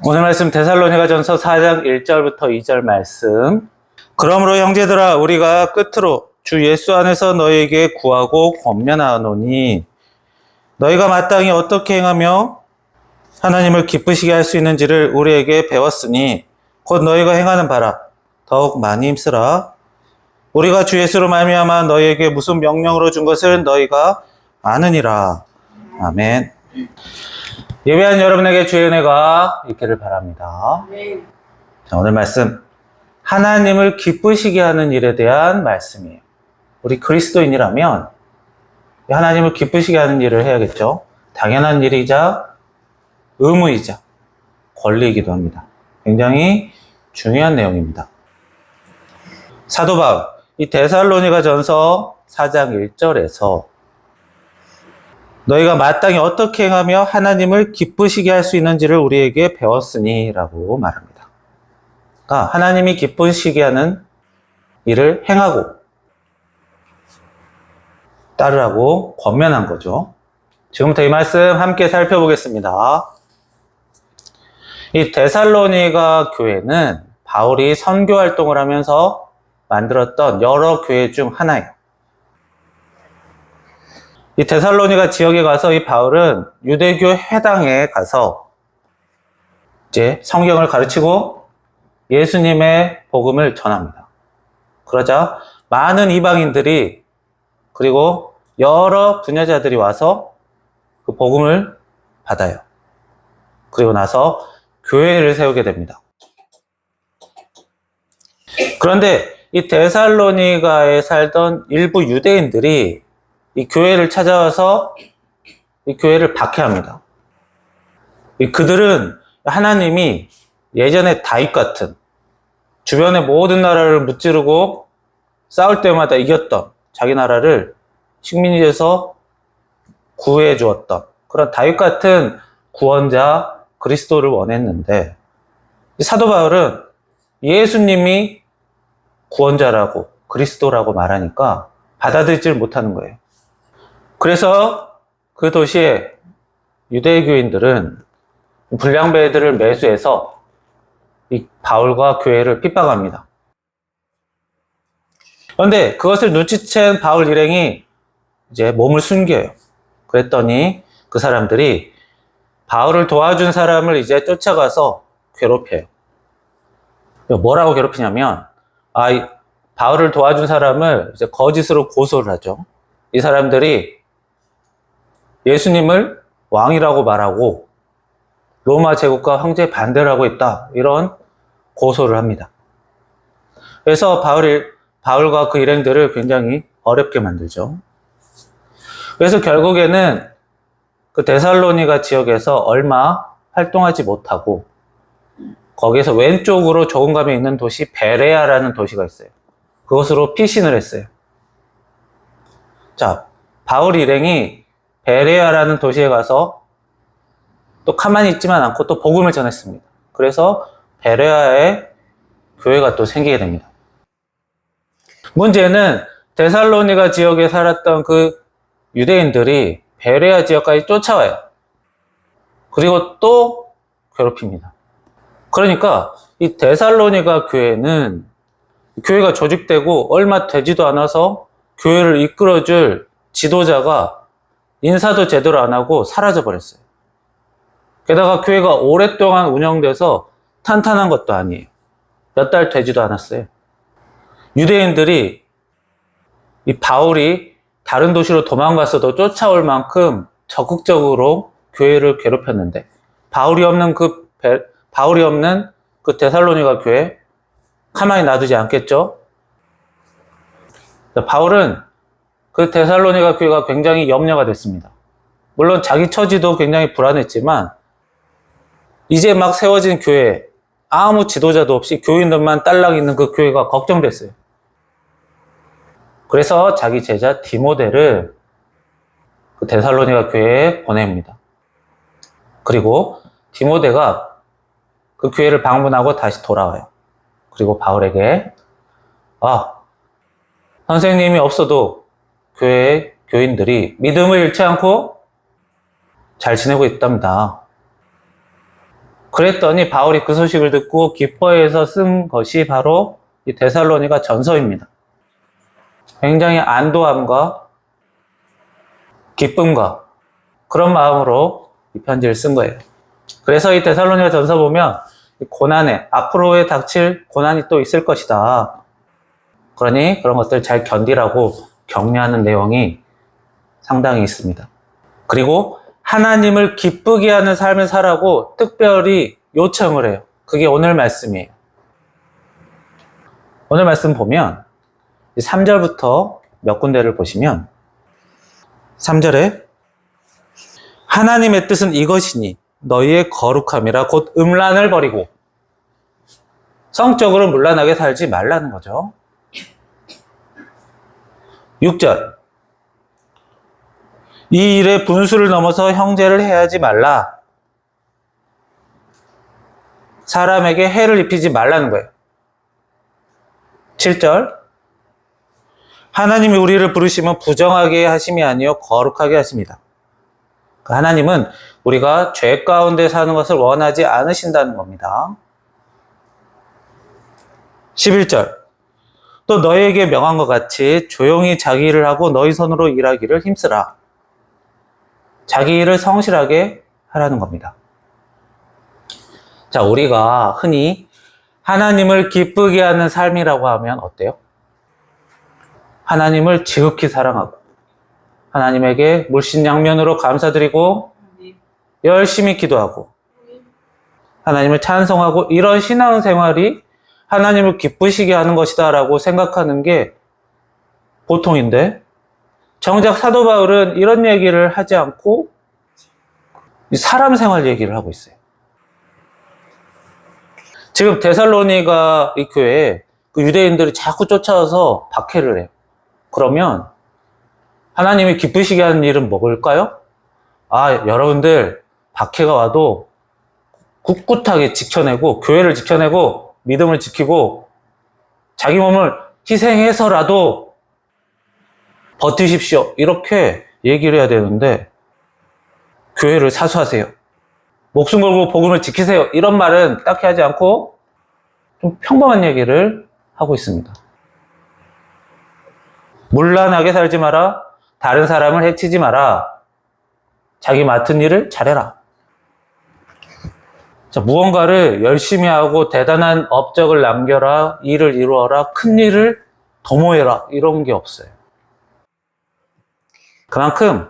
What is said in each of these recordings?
오늘 말씀 데살로니가전서 4장 1절부터 2절 말씀. 그러므로 형제들아 우리가 끝으로 주 예수 안에서 너희에게 구하고 권면하노니 너희가 마땅히 어떻게 행하며 하나님을 기쁘시게 할 수 있는지를 우리에게 배웠으니 곧 너희가 행하는 바라 더욱 많이 힘쓰라. 우리가 주 예수로 말미암아 너희에게 무슨 명령으로 준 것을 너희가 아느니라. 아멘. 예배한 여러분에게 주의 은혜가 있기를 바랍니다. 자, 오늘 말씀 하나님을 기쁘시게 하는 일에 대한 말씀이에요. 우리 그리스도인이라면 하나님을 기쁘시게 하는 일을 해야겠죠. 당연한 일이자 의무이자 권리이기도 합니다. 굉장히 중요한 내용입니다. 사도 바울, 이 데살로니가전서 4장 1절에서 너희가 마땅히 어떻게 행하며 하나님을 기쁘시게 할 수 있는지를 우리에게 배웠으니 라고 말합니다. 그러니까 하나님이 기쁘시게 하는 일을 행하고 따르라고 권면한 거죠. 지금부터 이 말씀 함께 살펴보겠습니다. 이 데살로니가 교회는 바울이 선교 활동을 하면서 만들었던 여러 교회 중 하나예요. 이 데살로니가 지역에 가서 이 바울은 유대교 회당에 가서 이제 성경을 가르치고 예수님의 복음을 전합니다. 그러자 많은 이방인들이 그리고 여러 분야자들이 와서 그 복음을 받아요. 그리고 나서 교회를 세우게 됩니다. 그런데 이 데살로니가에 살던 일부 유대인들이 이 교회를 찾아와서 이 교회를 박해합니다. 그들은 하나님이 예전에 다윗 같은 주변의 모든 나라를 무찌르고 싸울 때마다 이겼던 자기 나라를 식민지 돼서 구해 주었던 그런 다윗 같은 구원자 그리스도를 원했는데 사도 바울은 예수님이 구원자라고 그리스도라고 말하니까 받아들이질 못하는 거예요. 그래서 그 도시의 유대교인들은 불량배들을 매수해서 이 바울과 교회를 핍박합니다. 그런데 그것을 눈치챈 바울 일행이 이제 몸을 숨겨요. 그랬더니 그 사람들이 바울을 도와준 사람을 이제 쫓아가서 괴롭혀요. 뭐라고 괴롭히냐면, 바울을 도와준 사람을 이제 거짓으로 고소를 하죠. 이 사람들이 예수님을 왕이라고 말하고 로마 제국과 황제에 반대를 하고 있다. 이런 고소를 합니다. 그래서 바울과 그 일행들을 굉장히 어렵게 만들죠. 그래서 결국에는 그 데살로니가 지역에서 얼마 활동하지 못하고 거기에서 왼쪽으로 조금 가면 있는 도시 베레아라는 도시가 있어요. 그것으로 피신을 했어요. 자, 바울 일행이 베레아라는 도시에 가서 또 가만히 있지만 않고 또 복음을 전했습니다. 그래서 베레아에 교회가 또 생기게 됩니다. 문제는 데살로니가 지역에 살았던 그 유대인들이 베레아 지역까지 쫓아와요. 그리고 또 괴롭힙니다. 그러니까 이 데살로니가 교회는 교회가 조직되고 얼마 되지도 않아서 교회를 이끌어줄 지도자가 인사도 제대로 안 하고 사라져 버렸어요. 게다가 교회가 오랫동안 운영돼서 탄탄한 것도 아니에요. 몇 달 되지도 않았어요. 유대인들이 이 바울이 다른 도시로 도망갔어도 쫓아올 만큼 적극적으로 교회를 괴롭혔는데 바울이 없는 그 데살로니가 교회 가만히 놔두지 않겠죠? 바울은 그 데살로니가 교회가 굉장히 염려가 됐습니다. 물론 자기 처지도 굉장히 불안했지만 이제 막 세워진 교회, 아무 지도자도 없이 교인들만 딸랑 있는 그 교회가 걱정됐어요. 그래서 자기 제자 디모데를 그 데살로니가 교회에 보냅니다. 그리고 디모데가 그 교회를 방문하고 다시 돌아와요. 그리고 바울에게 선생님이 없어도 교회의 교인들이 믿음을 잃지 않고 잘 지내고 있답니다. 그랬더니 바울이 그 소식을 듣고 기뻐해서 쓴 것이 바로 이 데살로니가 전서입니다. 굉장히 안도함과 기쁨과 그런 마음으로 이 편지를 쓴 거예요. 그래서 이 데살로니가 전서 보면 고난에, 앞으로에 닥칠 고난이 또 있을 것이다. 그러니 그런 것들 잘 견디라고 격려하는 내용이 상당히 있습니다. 그리고 하나님을 기쁘게 하는 삶을 살라고 특별히 요청을 해요. 그게 오늘 말씀이에요. 오늘 말씀 보면 3절부터 몇 군데를 보시면 3절에 하나님의 뜻은 이것이니 너희의 거룩함이라 곧 음란을 버리고 성적으로 문란하게 살지 말라는 거죠. 6절 이 일에 분수를 넘어서 형제를 해하지 말라. 사람에게 해를 입히지 말라는 거예요. 7절 하나님이 우리를 부르시면 부정하게 하심이 아니요 거룩하게 하십니다. 하나님은 우리가 죄 가운데 사는 것을 원하지 않으신다는 겁니다. 11절 또 너희에게 명한 것 같이 조용히 자기 일을 하고 너희 손으로 일하기를 힘쓰라. 자기 일을 성실하게 하라는 겁니다. 자, 우리가 흔히 하나님을 기쁘게 하는 삶이라고 하면 어때요? 하나님을 지극히 사랑하고 하나님에게 물신양면으로 감사드리고 열심히 기도하고 하나님을 찬송하고 이런 신앙생활이 하나님을 기쁘시게 하는 것이다 라고 생각하는 게 보통인데 정작 사도 바울은 이런 얘기를 하지 않고 사람 생활 얘기를 하고 있어요. 지금 데살로니가 이 교회에 그 유대인들이 자꾸 쫓아와서 박해를 해요. 그러면 하나님이 기쁘시게 하는 일은 뭘까요? 여러분들 박해가 와도 꿋꿋하게 지켜내고 교회를 지켜내고 믿음을 지키고 자기 몸을 희생해서라도 버티십시오. 이렇게 얘기를 해야 되는데 교회를 사수하세요. 목숨 걸고 복음을 지키세요. 이런 말은 딱히 하지 않고 좀 평범한 얘기를 하고 있습니다. 문란하게 살지 마라. 다른 사람을 해치지 마라. 자기 맡은 일을 잘해라. 자, 무언가를 열심히 하고 대단한 업적을 남겨라. 일을 이루어라. 큰 일을 도모해라. 이런 게 없어요. 그만큼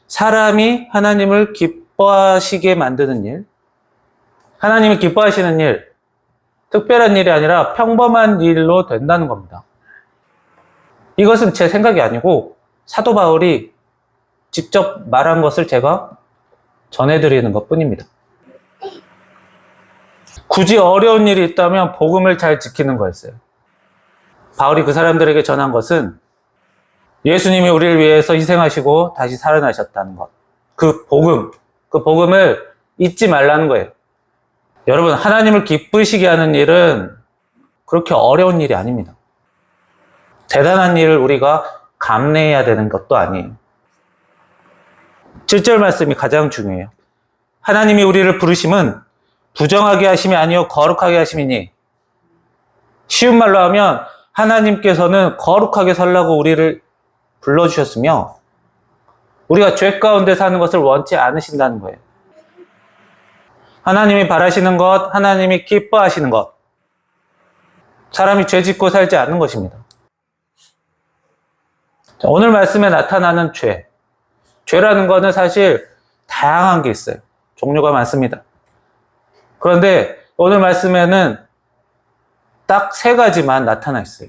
사람이 하나님을 기뻐하시게 만드는 일, 하나님을 기뻐하시는 일, 특별한 일이 아니라 평범한 일로 된다는 겁니다. 이것은 제 생각이 아니고 사도 바울이 직접 말한 것을 제가 전해드리는 것 뿐입니다. 굳이 어려운 일이 있다면 복음을 잘 지키는 거였어요. 바울이 그 사람들에게 전한 것은 예수님이 우리를 위해서 희생하시고 다시 살아나셨다는 것. 그 복음을 잊지 말라는 거예요. 여러분, 하나님을 기쁘시게 하는 일은 그렇게 어려운 일이 아닙니다. 대단한 일을 우리가 감내해야 되는 것도 아니에요. 7절 말씀이 가장 중요해요. 하나님이 우리를 부르심은 부정하게 하심이 아니요 거룩하게 하심이니. 쉬운 말로 하면 하나님께서는 거룩하게 살라고 우리를 불러주셨으며 우리가 죄 가운데 사는 것을 원치 않으신다는 거예요. 하나님이 바라시는 것, 하나님이 기뻐하시는 것. 사람이 죄 짓고 살지 않는 것입니다. 자, 오늘 말씀에 나타나는 죄. 죄라는 것은 사실 다양한 게 있어요. 종류가 많습니다. 그런데 오늘 말씀에는 딱 3가지만 나타나 있어요.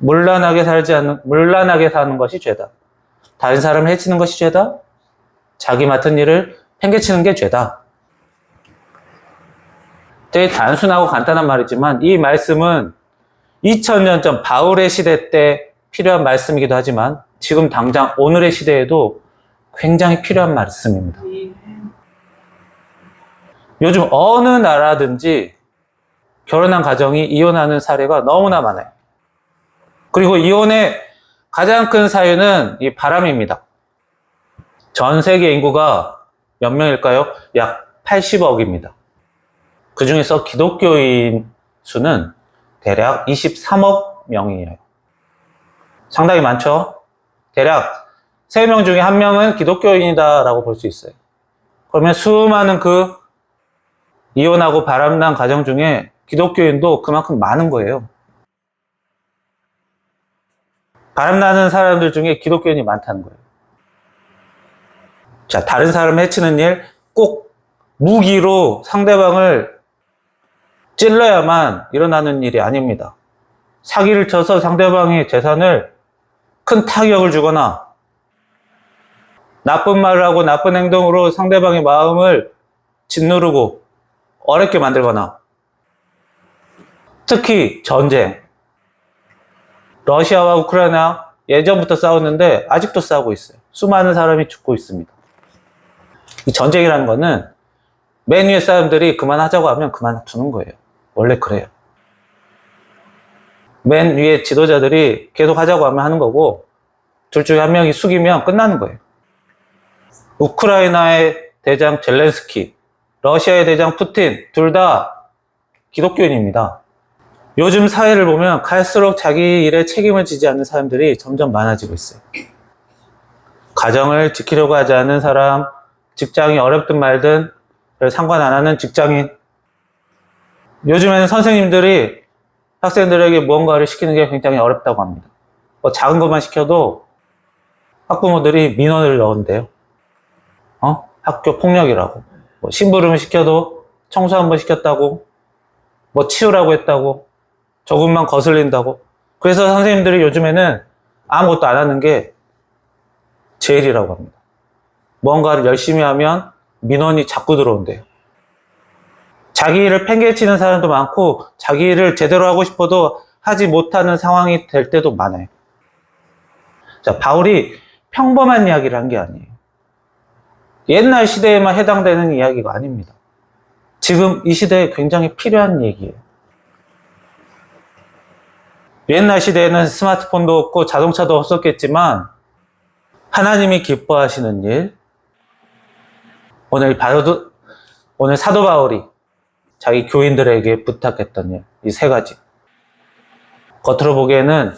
문란하게 사는 것이 죄다. 다른 사람을 해치는 것이 죄다. 자기 맡은 일을 팽개치는 게 죄다. 되게 단순하고 간단한 말이지만 이 말씀은 2000년 전 바울의 시대 때 필요한 말씀이기도 하지만 지금 당장 오늘의 시대에도 굉장히 필요한 말씀입니다. 요즘 어느 나라든지 결혼한 가정이 이혼하는 사례가 너무나 많아요. 그리고 이혼의 가장 큰 사유는 이 바람입니다. 전 세계 인구가 몇 명일까요? 약 80억입니다. 그 중에서 기독교인 수는 대략 23억 명이에요. 상당히 많죠? 대략 3명 중에 1명은 기독교인이다라고 볼 수 있어요. 그러면 수많은 그 이혼하고 바람난 가정 중에 기독교인도 그만큼 많은 거예요. 바람나는 사람들 중에 기독교인이 많다는 거예요. 자, 다른 사람 해치는 일, 꼭 무기로 상대방을 찔러야만 일어나는 일이 아닙니다. 사기를 쳐서 상대방의 재산을 큰 타격을 주거나 나쁜 말을 하고 나쁜 행동으로 상대방의 마음을 짓누르고 어렵게 만들거나, 특히 전쟁, 러시아와 우크라이나 예전부터 싸웠는데 아직도 싸우고 있어요. 수많은 사람이 죽고 있습니다. 이 전쟁이라는 거는 맨 위에 사람들이 그만하자고 하면 그만두는 거예요. 원래 그래요. 맨 위에 지도자들이 계속 하자고 하면 하는 거고, 둘 중에 한 명이 숙이면 끝나는 거예요. 우크라이나의 대장 젤렌스키, 러시아의 대장 푸틴, 둘 다 기독교인입니다. 요즘 사회를 보면 갈수록 자기 일에 책임을 지지 않는 사람들이 점점 많아지고 있어요. 가정을 지키려고 하지 않는 사람, 직장이 어렵든 말든 별 상관 안 하는 직장인. 요즘에는 선생님들이 학생들에게 무언가를 시키는 게 굉장히 어렵다고 합니다. 뭐 작은 것만 시켜도 학부모들이 민원을 넣은대요. 학교 폭력이라고. 뭐 심부름을 시켜도 청소 한번 시켰다고, 뭐 치우라고 했다고, 조금만 거슬린다고. 그래서 선생님들이 요즘에는 아무것도 안 하는 게 제일이라고 합니다. 뭔가를 열심히 하면 민원이 자꾸 들어온대요. 자기 일을 팽개치는 사람도 많고, 자기 일을 제대로 하고 싶어도 하지 못하는 상황이 될 때도 많아요. 자, 바울이 평범한 이야기를 한 게 아니에요. 옛날 시대에만 해당되는 이야기가 아닙니다. 지금 이 시대에 굉장히 필요한 얘기예요. 옛날 시대에는 스마트폰도 없고 자동차도 없었겠지만 하나님이 기뻐하시는 일, 오늘 사도 바울이 자기 교인들에게 부탁했던 일, 이 3가지. 겉으로 보기에는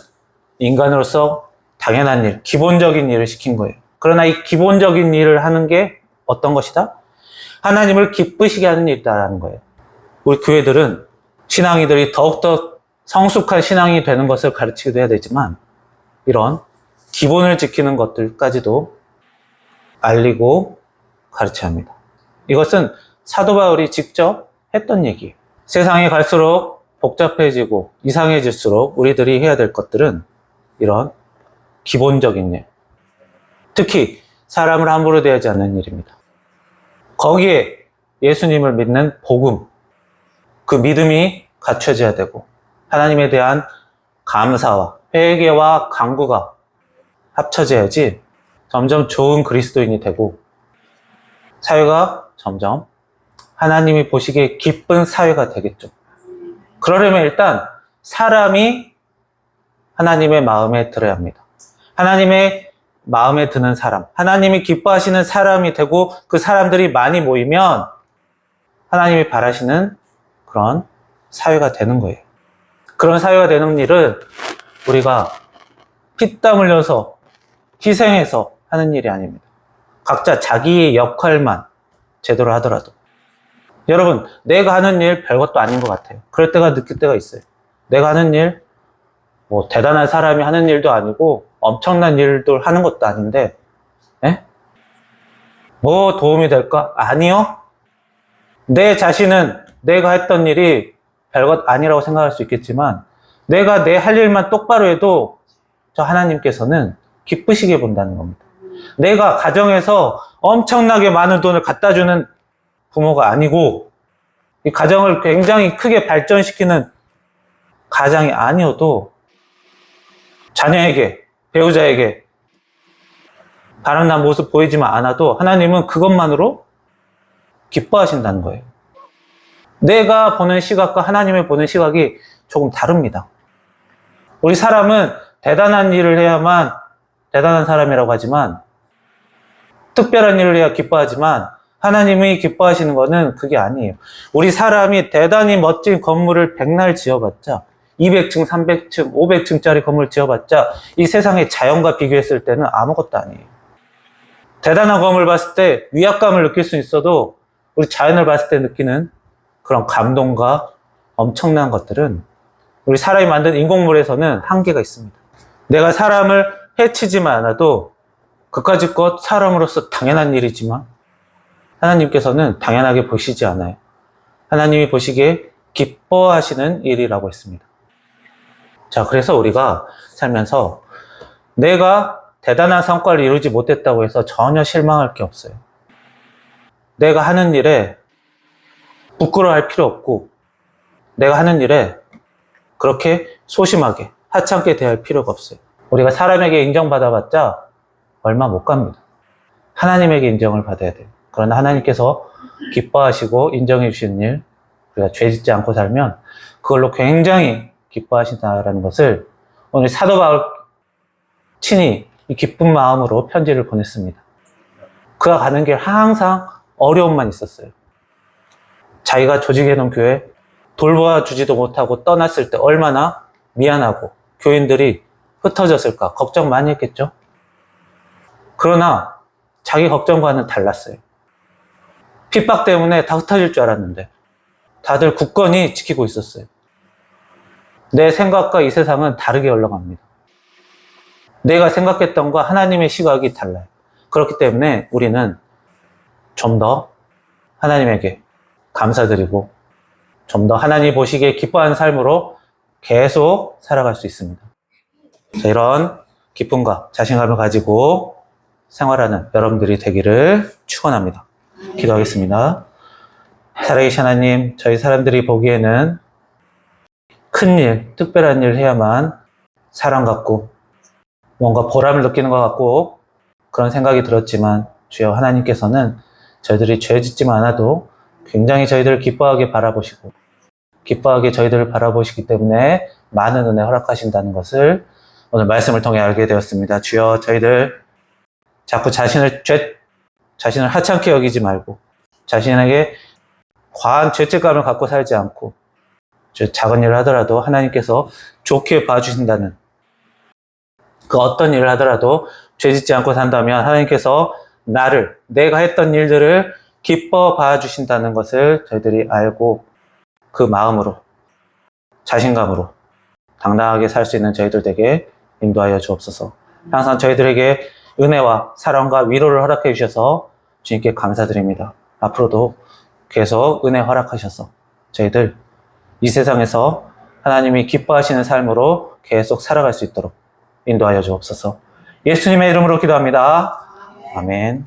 인간으로서 당연한 일, 기본적인 일을 시킨 거예요. 그러나 이 기본적인 일을 하는 게 어떤 것이다? 하나님을 기쁘시게 하는 일이다라는 거예요. 우리 교회들은 신앙이들이 더욱더 성숙한 신앙이 되는 것을 가르치기도 해야 되지만, 이런 기본을 지키는 것들까지도 알리고 가르쳐야 합니다. 이것은 사도 바울이 직접 했던 얘기예요. 세상이 갈수록 복잡해지고 이상해질수록 우리들이 해야 될 것들은 이런 기본적인 일, 특히 사람을 함부로 대하지 않는 일입니다. 거기에 예수님을 믿는 복음, 그 믿음이 갖춰져야 되고, 하나님에 대한 감사와 회개와 간구가 합쳐져야지 점점 좋은 그리스도인이 되고, 사회가 점점 하나님이 보시기에 기쁜 사회가 되겠죠. 그러려면 일단 사람이 하나님의 마음에 들어야 합니다. 하나님의 마음에 드는 사람, 하나님이 기뻐하시는 사람이 되고, 그 사람들이 많이 모이면 하나님이 바라시는 그런 사회가 되는 거예요. 그런 사회가 되는 일은 우리가 피땀 흘려서 희생해서 하는 일이 아닙니다. 각자 자기의 역할만 제대로 하더라도. 여러분, 내가 하는 일 별것도 아닌 것 같아요. 그럴 때가 느낄 때가 있어요. 내가 하는 일, 뭐 대단한 사람이 하는 일도 아니고 엄청난 일도 하는 것도 아닌데, 뭐 도움이 될까? 아니요. 내 자신은 내가 했던 일이 별것 아니라고 생각할 수 있겠지만, 내가 내 할 일만 똑바로 해도 저 하나님께서는 기쁘시게 본다는 겁니다. 내가 가정에서 엄청나게 많은 돈을 갖다 주는 부모가 아니고, 이 가정을 굉장히 크게 발전시키는 가장이 아니어도 자녀에게, 배우자에게 바람난 모습 보이지만 않아도 하나님은 그것만으로 기뻐하신다는 거예요. 내가 보는 시각과 하나님이 보는 시각이 조금 다릅니다. 우리 사람은 대단한 일을 해야만 대단한 사람이라고 하지만, 특별한 일을 해야 기뻐하지만, 하나님이 기뻐하시는 거는 그게 아니에요. 우리 사람이 대단히 멋진 건물을 백날 지어봤자 200층, 300층, 500층짜리 건물 지어봤자 이 세상의 자연과 비교했을 때는 아무것도 아니에요. 대단한 건물 봤을 때 위압감을 느낄 수 있어도 우리 자연을 봤을 때 느끼는 그런 감동과 엄청난 것들은 우리 사람이 만든 인공물에서는 한계가 있습니다. 내가 사람을 해치지만 않아도 그까짓 것 사람으로서 당연한 일이지만 하나님께서는 당연하게 보시지 않아요. 하나님이 보시기에 기뻐하시는 일이라고 했습니다. 자, 그래서 우리가 살면서 내가 대단한 성과를 이루지 못했다고 해서 전혀 실망할 게 없어요. 내가 하는 일에 부끄러워할 필요 없고 내가 하는 일에 그렇게 소심하게 하찮게 대할 필요가 없어요. 우리가 사람에게 인정받아봤자 얼마 못 갑니다. 하나님에게 인정을 받아야 돼요. 그러나 하나님께서 기뻐하시고 인정해 주시는 일, 우리가 죄 짓지 않고 살면 그걸로 굉장히 기뻐하신다라는 것을 오늘 사도 바울 친히 이 기쁜 마음으로 편지를 보냈습니다. 그가 가는 길 항상 어려움만 있었어요. 자기가 조직해 놓은 교회 돌봐주지도 못하고 떠났을 때 얼마나 미안하고 교인들이 흩어졌을까 걱정 많이 했겠죠. 그러나 자기 걱정과는 달랐어요. 핍박 때문에 다 흩어질 줄 알았는데 다들 굳건히 지키고 있었어요. 내 생각과 이 세상은 다르게 흘러갑니다. 내가 생각했던 것과 하나님의 시각이 달라요. 그렇기 때문에 우리는 좀 더 하나님에게 감사드리고 좀 더 하나님 보시기에 기뻐하는 삶으로 계속 살아갈 수 있습니다. 자, 이런 기쁨과 자신감을 가지고 생활하는 여러분들이 되기를 축원합니다. 기도하겠습니다. 살아계신 하나님, 저희 사람들이 보기에는 큰일, 특별한 일을 해야만 사랑 같고 뭔가 보람을 느끼는 것 같고 그런 생각이 들었지만 주여 하나님께서는 저희들이 죄 짓지만 않아도 굉장히 저희들을 기뻐하게 바라보시고 기뻐하게 저희들을 바라보시기 때문에 많은 은혜 허락하신다는 것을 오늘 말씀을 통해 알게 되었습니다. 주여 저희들 자꾸 자신을 하찮게 여기지 말고 자신에게 과한 죄책감을 갖고 살지 않고 작은 일을 하더라도 하나님께서 좋게 봐주신다는 그 어떤 일을 하더라도 죄짓지 않고 산다면 하나님께서 내가 했던 일들을 기뻐 봐주신다는 것을 저희들이 알고 그 마음으로 자신감으로 당당하게 살 수 있는 저희들 되게 인도하여 주옵소서. 항상 저희들에게 은혜와 사랑과 위로를 허락해 주셔서 주님께 감사드립니다. 앞으로도 계속 은혜 허락하셔서 저희들 이 세상에서 하나님이 기뻐하시는 삶으로 계속 살아갈 수 있도록 인도하여 주옵소서. 예수님의 이름으로 기도합니다. 아멘.